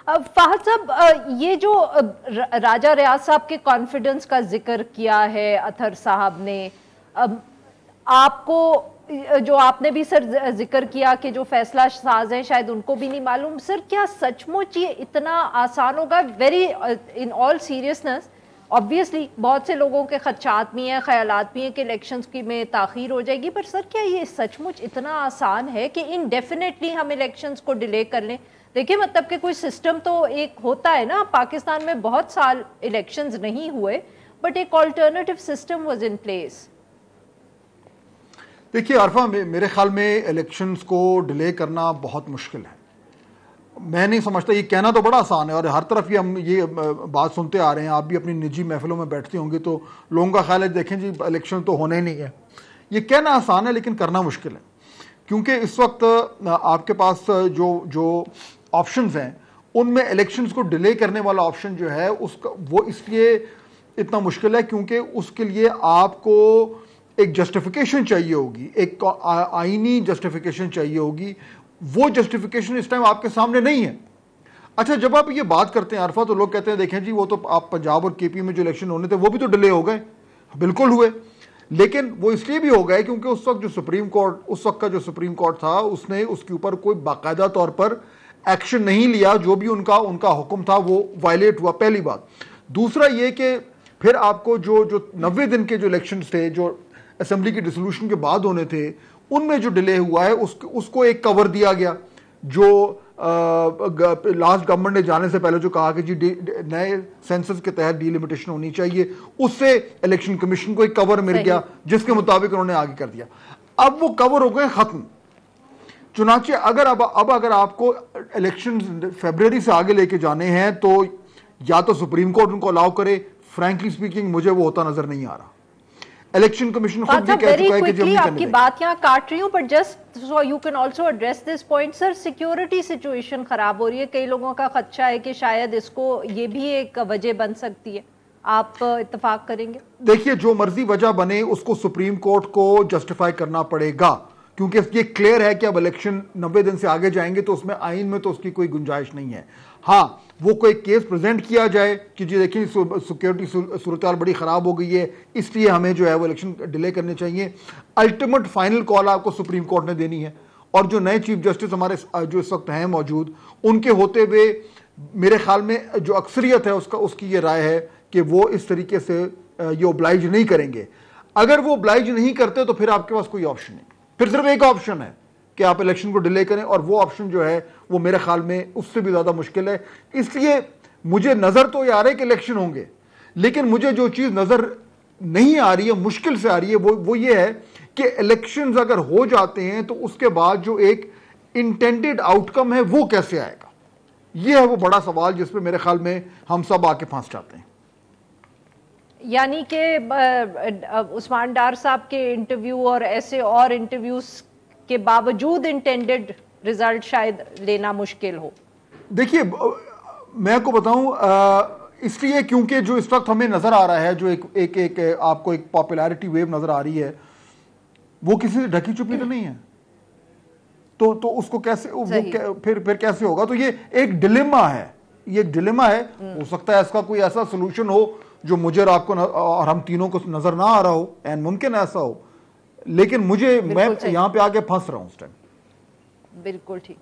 फाहद साहब, ये जो राजा रियाज साहब के कॉन्फिडेंस का जिक्र किया है अतहर साहब ने, आपको जो आपने भी सर जिक्र किया कि जो फैसला साज हैं शायद उनको भी नहीं मालूम, सर क्या सचमुच ये इतना आसान होगा? Very in all seriousness, obviously बहुत से लोगों के खदशात भी हैं, ख्यालात भी हैं कि इलेक्शंस की में ताखीर हो जाएगी, पर सर क्या ये सचमुच इतना आसान है कि इनडेफिनेटली हम इलेक्शंस को डिले कर लें? देखिए, मतलब कि कोई सिस्टम तो एक होता है ना, पाकिस्तान में बहुत साल इलेक्शंस नहीं हुए, बट एक alternative system was in place. देखिए आरफा, मेरे ख्याल में इलेक्शंस को डिले करना बहुत मुश्किल है। मैं नहीं समझता, ये कहना तो बड़ा आसान है और हर तरफ हम ये बात सुनते आ रहे हैं, आप भी अपनी निजी महफिलों में बैठते होंगे तो लोगों का ख्याल है देखें जी इलेक्शन तो होने ही नहीं है। ये कहना आसान है लेकिन करना मुश्किल है, क्योंकि इस वक्त आपके पास जो ऑप्शंस हैं उनमें इलेक्शंस को डिले करने वाला ऑप्शन जो है उसका वो इसलिए इतना मुश्किल है क्योंकि उसके लिए आपको एक जस्टिफिकेशन चाहिए होगी, एक आईनी जस्टिफिकेशन चाहिए होगी। वो जस्टिफिकेशन इस टाइम आपके सामने नहीं है। अच्छा, जब आप ये बात करते हैं आरफा तो लोग कहते हैं देखें जी वो तो आप पंजाब और केपी में जो इलेक्शन होने थे वो भी तो डिले हो गए। बिल्कुल हुए, लेकिन वो इसलिए भी हो गए क्योंकि उस वक्त जो सुप्रीम कोर्ट था उसने उसके ऊपर कोई बाकायदा तौर पर एक्शन नहीं लिया। जो भी उनका हुक्म था वो वायलेट हुआ, पहली बात। दूसरा ये कि फिर आपको जो 90 दिन के जो इलेक्शन थे जो असेंबली की डिसोल्यूशन के बाद होने थे, उनमें जो डिले हुआ है उसको एक कवर दिया गया। जो लास्ट गवर्नमेंट ने जाने से पहले जो कहा कि जी नए सेंसस के तहत डीलिमिटेशन होनी चाहिए, उससे इलेक्शन कमीशन को एक कवर मिल गया जिसके मुताबिक उन्होंने आगे कर दिया। अब वो कवर हो गए खत्म। चुनाचे अगर आपको इलेक्शन फरवरी से आगे लेके जाने हैं तो या तो सुप्रीम कोर्ट उनको अलाउ करे। फ्रैंकली स्पीकिंग मुझे वो होता नजर नहीं आ रहा। इलेक्शन कमीशन खुद भी कह चुका है कि जब आपकी बात यहां काट रही हूं, but just so you can also address this point. Sir, security situation खराब हो रही है, कई लोगों का खदशा है कि शायद इसको ये भी एक वजह बन सकती है। आप इत्तेफाक करेंगे? देखिए, जो मर्जी वजह बने उसको सुप्रीम कोर्ट को जस्टिफाई करना पड़ेगा, क्योंकि ये क्लियर है कि अब इलेक्शन 90 दिन से आगे जाएंगे तो उसमें आइन में तो उसकी कोई गुंजाइश नहीं है। हाँ, वो कोई केस प्रेजेंट किया जाए कि जी देखिए सिक्योरिटी सूरत बड़ी ख़राब हो गई है, इसलिए हमें जो है वो इलेक्शन डिले करने चाहिए। अल्टीमेट फाइनल कॉल आपको सुप्रीम कोर्ट ने देनी है, और जो नए चीफ जस्टिस हमारे जो इस वक्त हैं मौजूद, उनके होते हुए मेरे ख्याल में जो अक्सरियत है उसकी ये राय है कि वो इस तरीके से ये ओब्लाइज नहीं करेंगे। अगर वो ओब्लाइज नहीं करते तो फिर आपके पास कोई ऑप्शन नहीं, फिर सिर्फ एक ऑप्शन है कि आप इलेक्शन को डिले करें, और वो ऑप्शन जो है वो मेरे ख्याल में उससे भी ज़्यादा मुश्किल है। इसलिए मुझे नज़र तो ये आ रहा है कि इलेक्शन होंगे, लेकिन मुझे जो चीज़ नज़र नहीं आ रही है, मुश्किल से आ रही है, वो ये है कि इलेक्शंस अगर हो जाते हैं तो उसके बाद जो एक इंटेंडेड आउटकम है वो कैसे आएगा। ये है वो बड़ा सवाल जिस पर मेरे ख्याल में हम सब आके फंस जाते हैं। यानी कि उस्मान डार साहब के इंटरव्यू और ऐसे और इंटरव्यूज के बावजूद इंटेंडेड रिजल्ट शायद लेना मुश्किल हो। देखिए, मैं आपको बताऊं, इसलिए क्योंकि जो इस वक्त हमें नजर आ रहा है, जो एक आपको एक पॉपुलैरिटी वेव नजर आ रही है, वो किसी से ढकी छुपी तो नहीं है। तो उसको कैसे फिर कैसे होगा? तो ये एक डिलेमा है, ये एक डिलेमा है। हो सकता है इसका कोई ऐसा सोल्यूशन हो जो मुझे और आपको और हम तीनों को नजर ना आ रहा हो, एंड मुमकिन ऐसा हो, लेकिन मैं यहां पे आके फंस रहा हूं उस टाइम। बिल्कुल ठीक।